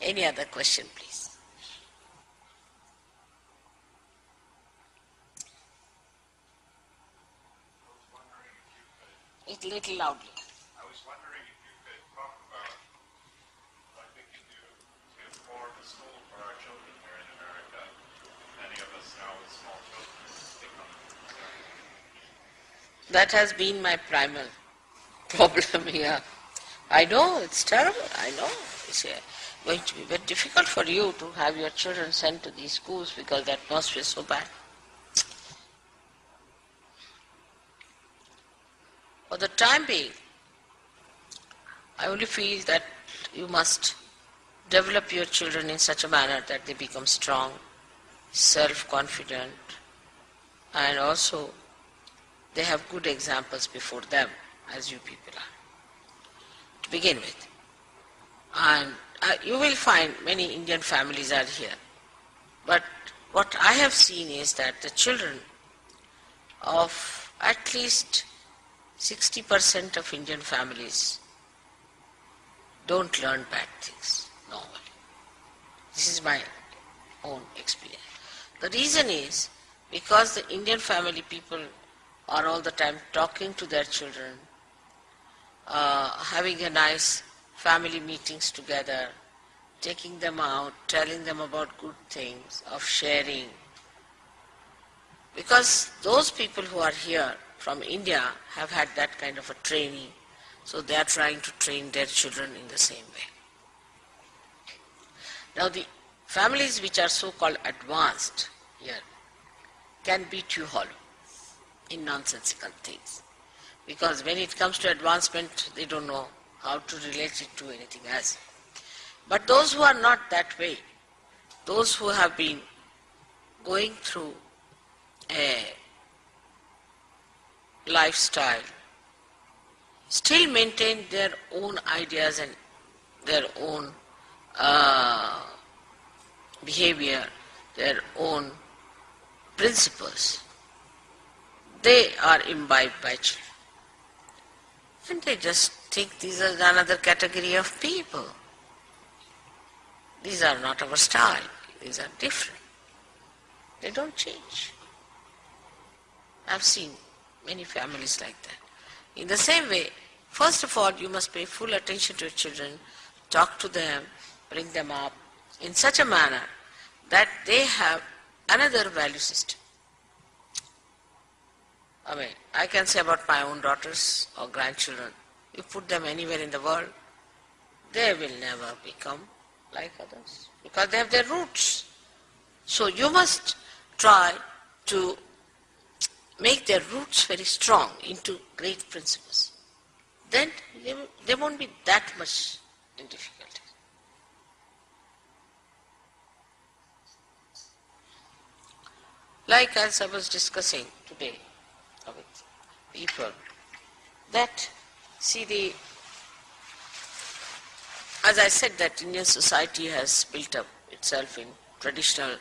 Any other question, please? A little loudly. I was wondering if you could talk about what we can do to form a school for our children here in America. Many of us now with small children become That has been my primal problem here. I know, it's terrible, I know. It's going to be very difficult for you to have your children sent to these schools because the atmosphere is so bad. For the time being, I only feel that you must develop your children in such a manner that they become strong, self-confident, and also they have good examples before them, as you people are, to begin with. And you will find many Indian families are here. But what I have seen is that the children of at least 60% of Indian families don't learn bad things normally. This is my own experience. The reason is because the Indian family people are all the time talking to their children, having a nice family meetings together, taking them out, telling them about good things, of sharing. Because those people who are here from India have had that kind of a training, so they are trying to train their children in the same way. Now the families which are so-called advanced here can beat you hollow in nonsensical things. Because when it comes to advancement, they don't know how to relate it to anything else. But those who are not that way, those who have been going through a lifestyle, still maintain their own ideas and their own behavior, their own principles. They are imbibed by children. And they just think these are another category of people. These are not our style. These are different. They don't change. I've seen many families like that. In the same way, first of all, you must pay full attention to your children, talk to them, bring them up in such a manner that they have another value system. I mean, I can say about my own daughters or grandchildren, you put them anywhere in the world, they will never become like others because they have their roots. So you must try to make their roots very strong into great principles. Then they won't be that much in difficulty. Like as I was discussing today with people, that as I said, that Indian society has built up itself in traditional,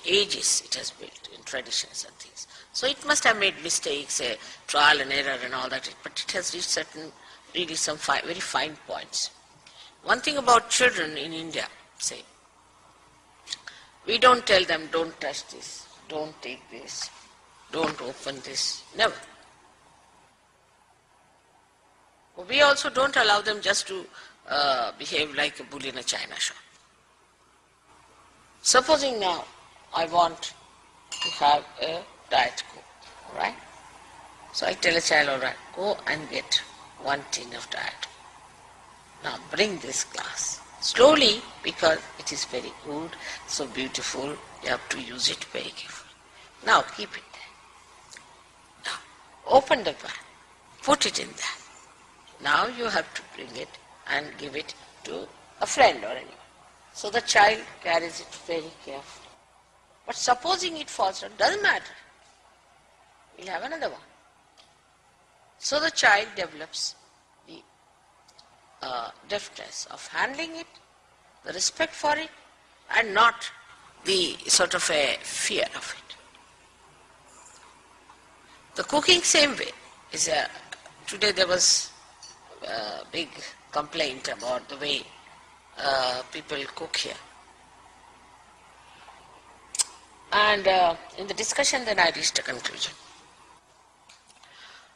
ages it has built in traditions and things. So it must have made mistakes, trial and error and all that, but it has reached some very fine points. One thing about children in India, say, we don't tell them, don't touch this, don't take this, don't open this, never. We also don't allow them just to behave like a bull in a china shop. Supposing now I want to have a Diet Coke, all right? So I tell a child, all right, go and get 1 tin of Diet Coke. Now bring this glass. Slowly, because it is very good, so beautiful, you have to use it very carefully. Now keep it there. Now open the pan, put it in there. Now you have to bring it and give it to a friend or anyone. So the child carries it very carefully. But supposing it falls down, doesn't matter. We'll have another one. So the child develops the deftness of handling it, the respect for it, and not the sort of a fear of it. The cooking same way. Today there was a big complaint about the way people cook here. And in the discussion then I reached a conclusion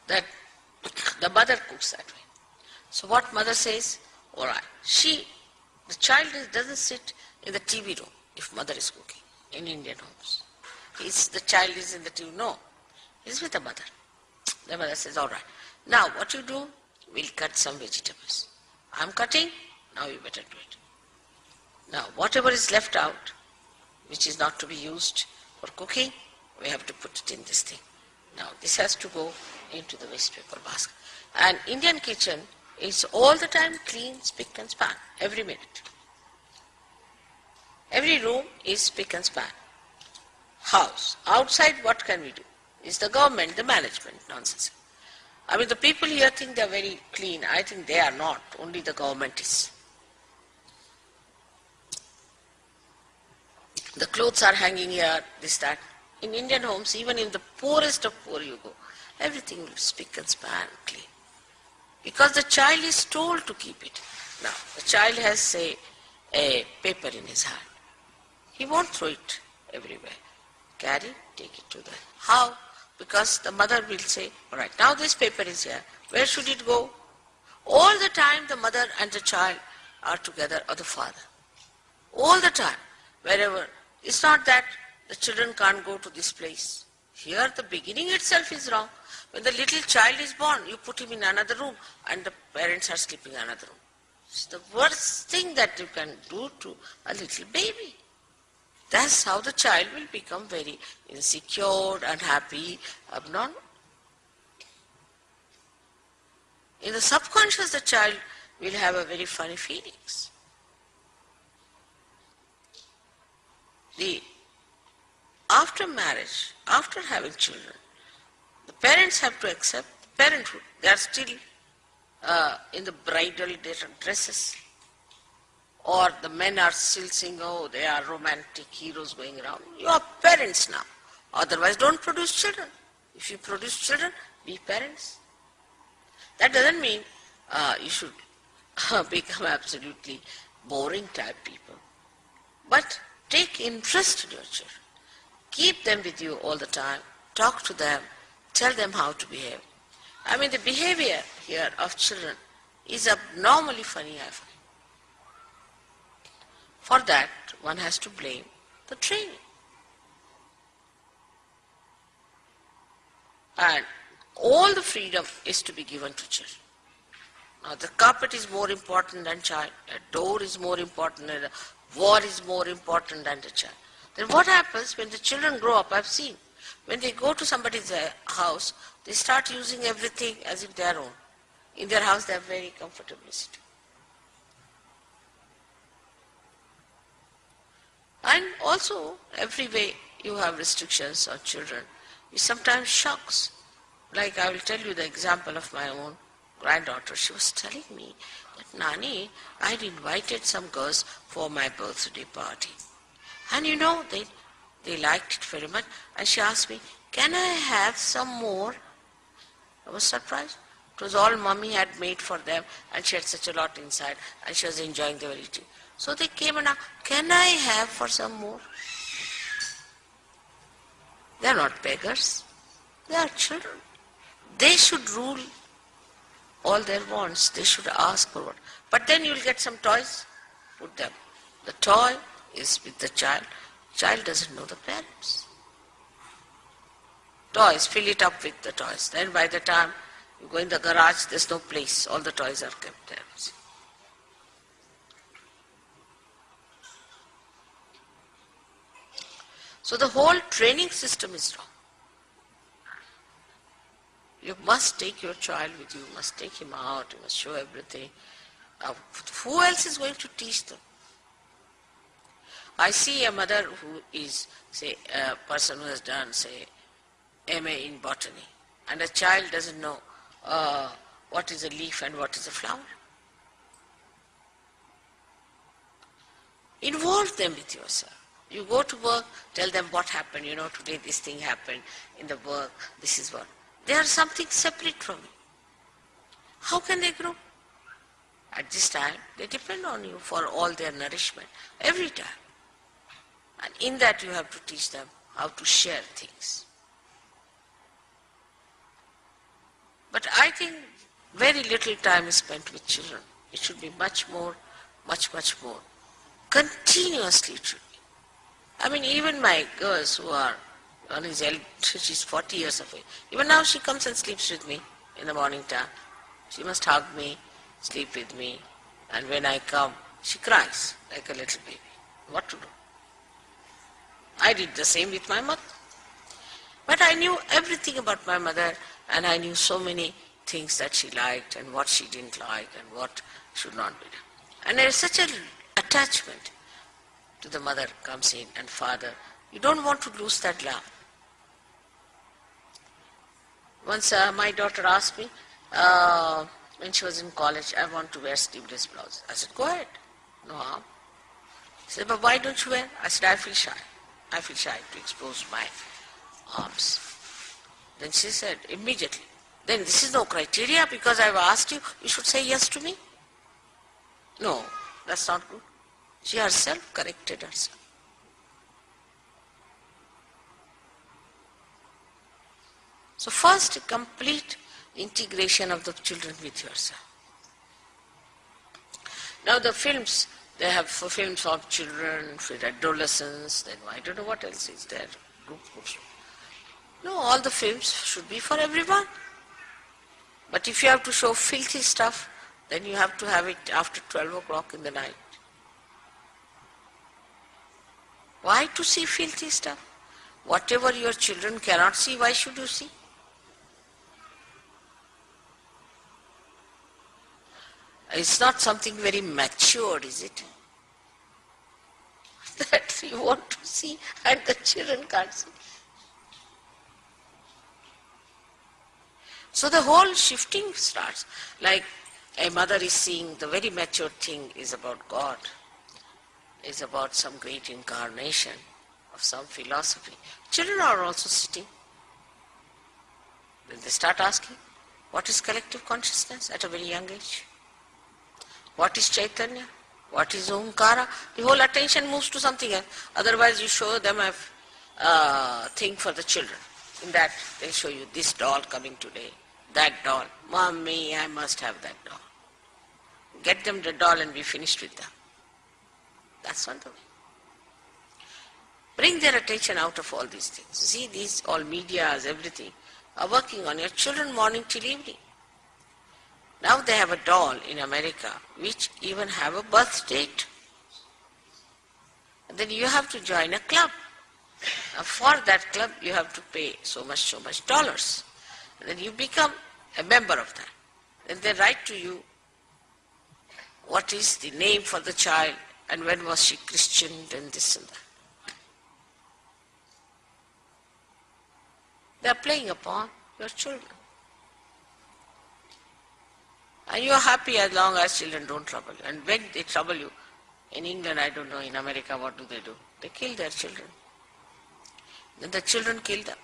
that the mother cooks that way. So what mother says, all right, the child doesn't sit in the TV room if mother is cooking in Indian homes. The child is in the TV, no, he's with the mother. The mother says, all right, now what you do, we'll cut some vegetables. I'm cutting, now you better do it. Now whatever is left out, which is not to be used for cooking, we have to put it in this thing. Now this has to go into the waste paper basket. And Indian kitchen is all the time clean, spick and span, every minute. Every room is spick and span. House. Outside what can we do? Is the government, the management, nonsense. I mean the people here think they are very clean. I think they are not, only the government is. The clothes are hanging here, this, that. In Indian homes, even in the poorest of poor you go, everything will be spick and span, clean. Because the child is told to keep it. Now, the child has, say, a paper in his hand. He won't throw it everywhere. Carry, take it to the... How? Because the mother will say, all right, now this paper is here. Where should it go? All the time the mother and the child are together, or the father. All the time, wherever. It's not that the children can't go to this place. Here the beginning itself is wrong. When the little child is born, you put him in another room and the parents are sleeping in another room. It's the worst thing that you can do to a little baby. That's how the child will become very insecure, unhappy, abnormal. In the subconscious, the child will have a very funny feelings. After marriage, after having children, the parents have to accept parenthood. They are still in the bridal dresses. Or the men are still saying, oh, they are romantic heroes going around. You are parents now. Otherwise, don't produce children. If you produce children, be parents. That doesn't mean you should become absolutely boring type people. But take interest in your children. Keep them with you all the time. Talk to them. Tell them how to behave. I mean, the behavior here of children is abnormally funny, I find. For that, one has to blame the training. And all the freedom is to be given to children. Now, the carpet is more important than child. A door is more important than a wall is more important than the child. Then what happens when the children grow up? I've seen. When they go to somebody's house, they start using everything as if they are own. In their house, they are very comfortably sitting. And also, every way you have restrictions on children, it sometimes shocks. Like I will tell you the example of my own granddaughter. She was telling me that, Nani, I had invited some girls for my birthday party. And you know, they liked it very much. And she asked me, can I have some more? I was surprised. It was all mommy had made for them and she had such a lot inside and she was enjoying the very eating. So they came and asked, can I have for some more? They are not beggars. They are children. They should rule all their wants. They should ask for what. But then you will get some toys, put them. The toy is with the child. Child doesn't know the parents. Toys, fill it up with the toys. Then by the time you go in the garage, there's no place. All the toys are kept there. So the whole training system is wrong. You must take your child with you, you must take him out, you must show everything. Who else is going to teach them? I see a mother who is, say, a person who has done, say, MA in botany, and a child doesn't know what is a leaf and what is a flower. Involve them with yourself. You go to work, tell them what happened, you know, today this thing happened in the work, this is what. They are something separate from you. How can they grow? At this time, they depend on you for all their nourishment, every time. And in that you have to teach them how to share things. But I think very little time is spent with children. It should be much more, much more. Continuously it should be. I mean, even my girls who are, one is she's 40 years of age. Even now she comes and sleeps with me in the morning time. She must hug me, sleep with me. And when I come, she cries like a little baby. What to do? I did the same with my mother. But I knew everything about my mother, and I knew so many things that she liked and what she didn't like and what should not be done. And there is such an attachment to the mother comes in and father. You don't want to lose that love. Once my daughter asked me, when she was in college, I want to wear sleeveless blouse. I said, go ahead, no harm. She said, but why don't you wear? I said, I feel shy. I feel shy to expose my arms. Then she said, immediately, then this is no criteria because I've asked you, you should say yes to me. No, that's not good. She herself corrected herself. So first, a complete integration of the children with yourself. Now the films, they have films of children, for adolescents, then I don't know what else is there. No, all the films should be for everyone. But if you have to show filthy stuff, then you have to have it after 12 o'clock in the night. Why to see filthy stuff? Whatever your children cannot see, why should you see? It's not something very matured, is it? That you want to see and the children can't see. So the whole shifting starts. Like a mother is seeing the very mature thing is about God, is about some great incarnation of some philosophy. Children are also sitting. Then they start asking, what is collective consciousness at a very young age? What is Chaitanya? What is Omkara? The whole attention moves to something else. Otherwise you show them a thing for the children. In that they'll show you this doll coming today, that doll. Mommy, I must have that doll. Get them the doll and be finished with them. That's not the way. Bring their attention out of all these things. See, these all medias, everything, are working on your children morning till evening. Now they have a doll in America which even have a birth date. And then you have to join a club. Now for that club you have to pay so much dollars. And then you become a member of that. Then they write to you what is the name for the child and when was she christened and this and that. They are playing upon your children. And you are happy as long as children don't trouble you. And when they trouble you, in England, I don't know, in America, what do? They kill their children. Then the children kill them.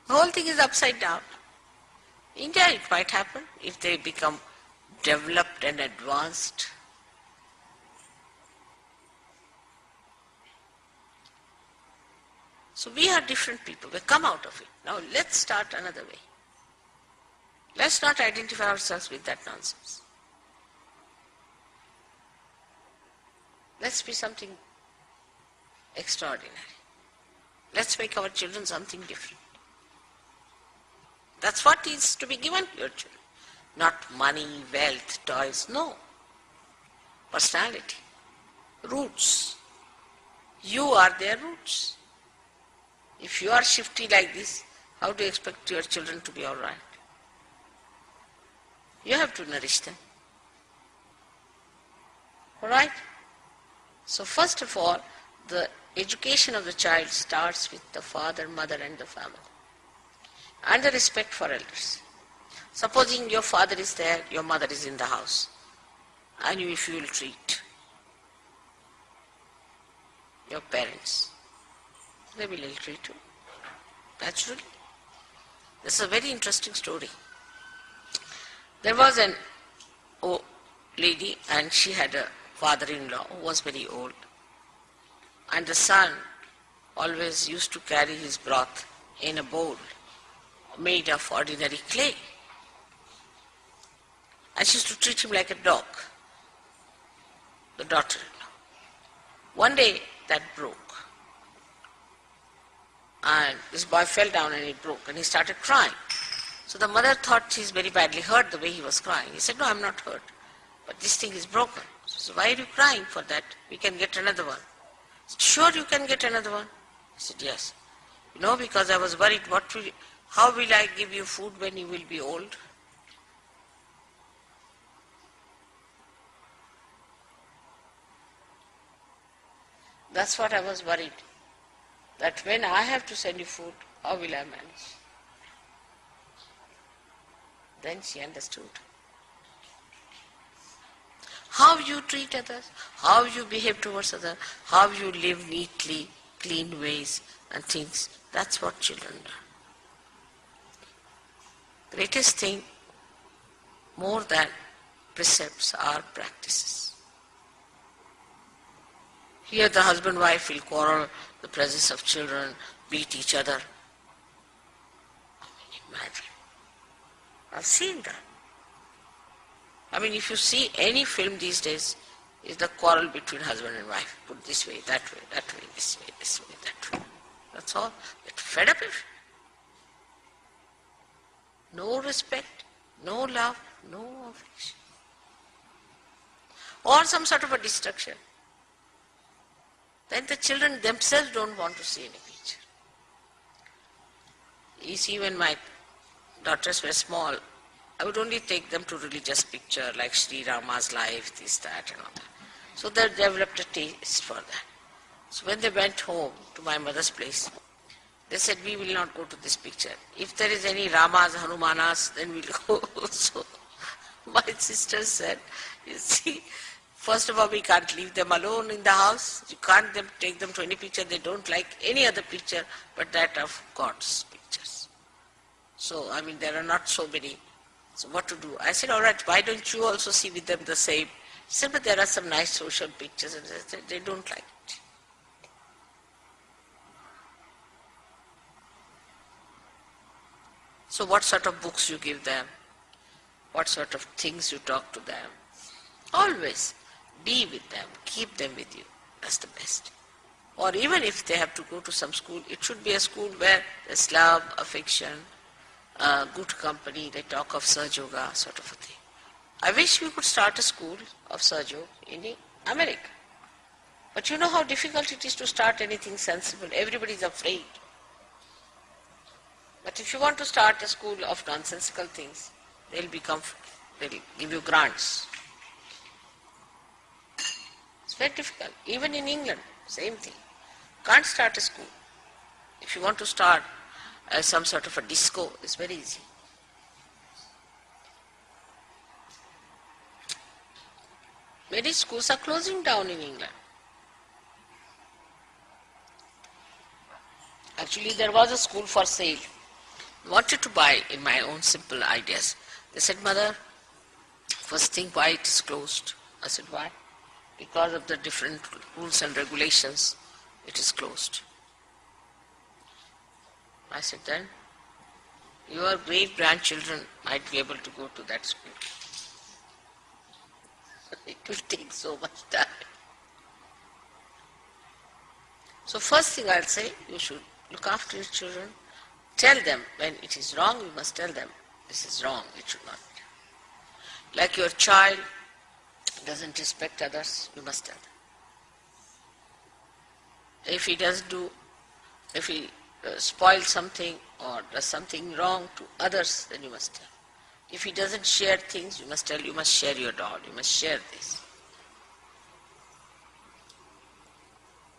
The whole thing is upside down. India, it might happen if they become developed and advanced. So we are different people. We come out of it. Now let's start another way. Let's not identify ourselves with that nonsense. Let's be something extraordinary. Let's make our children something different. That's what is to be given to your children. Not money, wealth, toys, no. Personality, roots. You are their roots. If you are shifty like this, how do you expect your children to be all right? You have to nourish them. All right? So first of all, the education of the child starts with the father, mother and the family. And the respect for elders. Supposing your father is there, your mother is in the house. And if you will treat your parents, they will ill treat you. Naturally. This is a very interesting story. There was an old lady and she had a father-in-law who was very old. And the son always used to carry his broth in a bowl made of ordinary clay. And she used to treat him like a dog, the daughter-in-law. One day that broke. And this boy fell down and it broke and he started crying. So the mother thought he's very badly hurt the way he was crying. He said, no, I'm not hurt, but this thing is broken. So why are you crying for that? We can get another one. He said, sure, you can get another one. He said, yes. You know, because I was worried, how will I give you food when you will be old? That's what I was worried, that when I have to send you food, how will I manage? Then she understood. How you treat others, how you behave towards others, how you live neatly, clean ways and things, that's what children learn. Greatest thing, more than precepts, are practices. Here the husband-wife will quarrel, the presence of children, beat each other. Imagine. I've seen that. I mean, if you see any film these days, is the quarrel between husband and wife. Put this way, that way, this way, that way. That's all. Get fed up with it. No respect, no love, no affection. Or some sort of a destruction. Then the children themselves don't want to see any picture. You see, when my daughters were small, I would only take them to religious picture like Shri Rama's life, this, that and all that. So they developed a taste for that. So when they went home to my mother's place, they said, we will not go to this picture. If there is any Ramas, Hanumanas, then we'll go. So my sister said, you see, first of all, we can't leave them alone in the house. You can't take them to any picture. They don't like any other picture but that of God's pictures. So, I mean, there are not so many. So what to do? I said, all right, why don't you also see with them the same? He said, but there are some nice social pictures. And they don't like it. So what sort of books you give them? What sort of things you talk to them? Always be with them, keep them with you. That's the best. Or even if they have to go to some school, it should be a school where there's love, affection, good company, they talk of Saj Yoga, sort of a thing. I wish we could start a school of Saj Yoga in America. But you know how difficult it is to start anything sensible. Everybody is afraid. But if you want to start a school of nonsensical things, they'll give you grants. It's very difficult. Even in England, same thing. Can't start a school. If you want to start some sort of a disco, it's very easy. Many schools are closing down in England. Actually, there was a school for sale. I wanted to buy in my own simple ideas. They said, Mother, first thing, why it is closed? I said, why? Because of the different rules and regulations, it is closed. I said, then your great grandchildren might be able to go to that school. It will take so much time. So first thing I'll say, you should look after your children. Tell them when it is wrong, you must tell them this is wrong, it should not be. Like your child doesn't respect others, you must tell them. If he spoils something or does something wrong to others, then you must tell. If he doesn't share things, you must tell, you must share your doll, you must share this.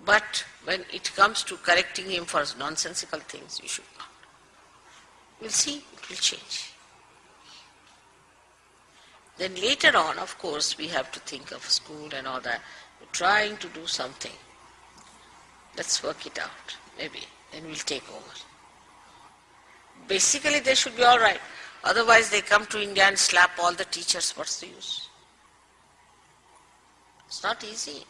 But when it comes to correcting him for nonsensical things, you should not. We'll see, it will change. Then later on, of course, we have to think of school and all that. We're trying to do something. Let's work it out, maybe. Then we'll take over. Basically, they should be all right. Otherwise they come to India and slap all the teachers. What's the use? It's not easy.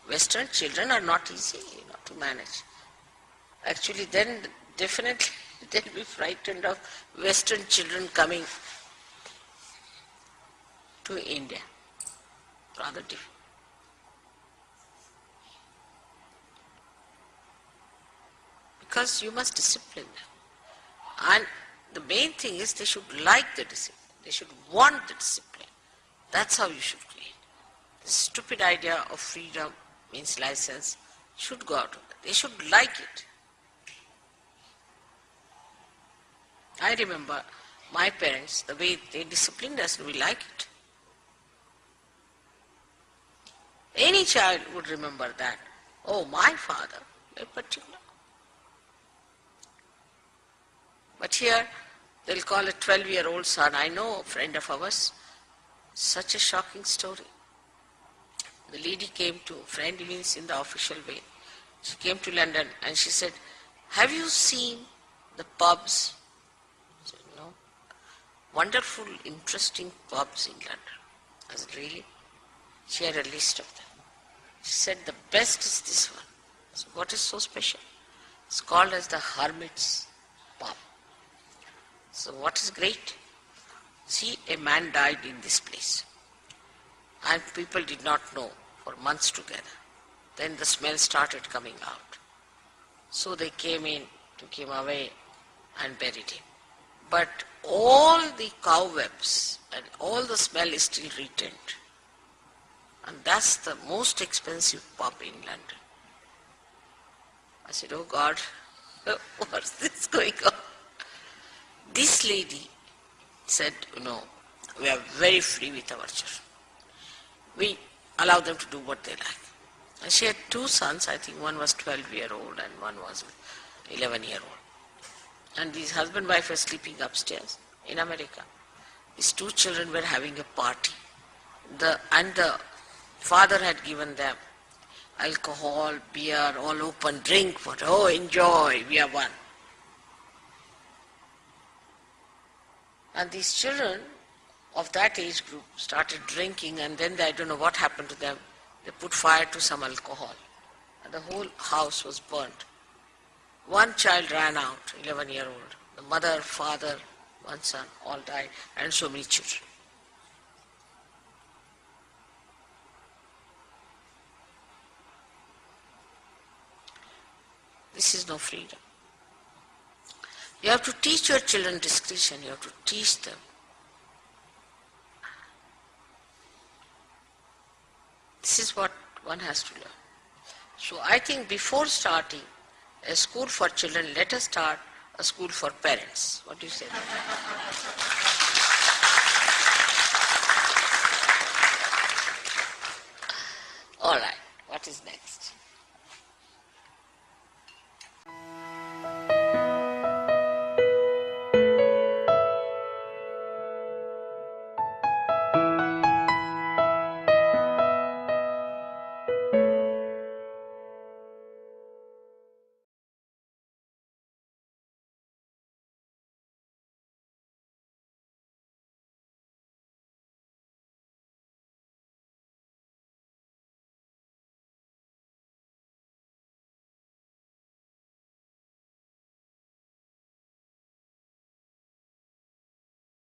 Western children are not easy, to manage. Actually, then definitely they'll be frightened of Western children coming to India. Rather difficult. Because you must discipline them. And the main thing is they should like the discipline. They should want the discipline. That's how you should create. The stupid idea of freedom means license should go out of that. They should like it. I remember my parents, the way they disciplined us, we like it. Any child would remember that. Oh, my father, very particular. But here, they'll call a 12-year-old son. I know a friend of ours, such a shocking story. The lady came to, friend means in the official way, she came to London and she said, have you seen the pubs? I said, no. Wonderful, interesting pubs in London. I said, really? She had a list of them. She said, the best is this one. I said, what is so special? It's called as the Hermit's Pub. So what is great? See, a man died in this place. And people did not know for months together. Then the smell started coming out. So they came in, took him away and buried him. But all the cobwebs and all the smell is still retained. And that's the most expensive pub in London. I said, oh God, what's this going on? This lady said, we are very free with our children. We allow them to do what they like. And she had two sons, I think one was 12-year-old and one was 11-year-old. And these husband and wife were sleeping upstairs in America. These two children were having a party. And the father had given them alcohol, beer, all open, drink, enjoy, we are one. And these children of that age group started drinking and then I don't know what happened to them. They put fire to some alcohol and the whole house was burnt. One child ran out, 11-year-old. The mother, father, one son, all died and so many children. This is no freedom. You have to teach your children discretion. You have to teach them. This is what one has to learn. So I think before starting a school for children, let us start a school for parents. What do you say? All right. What is next?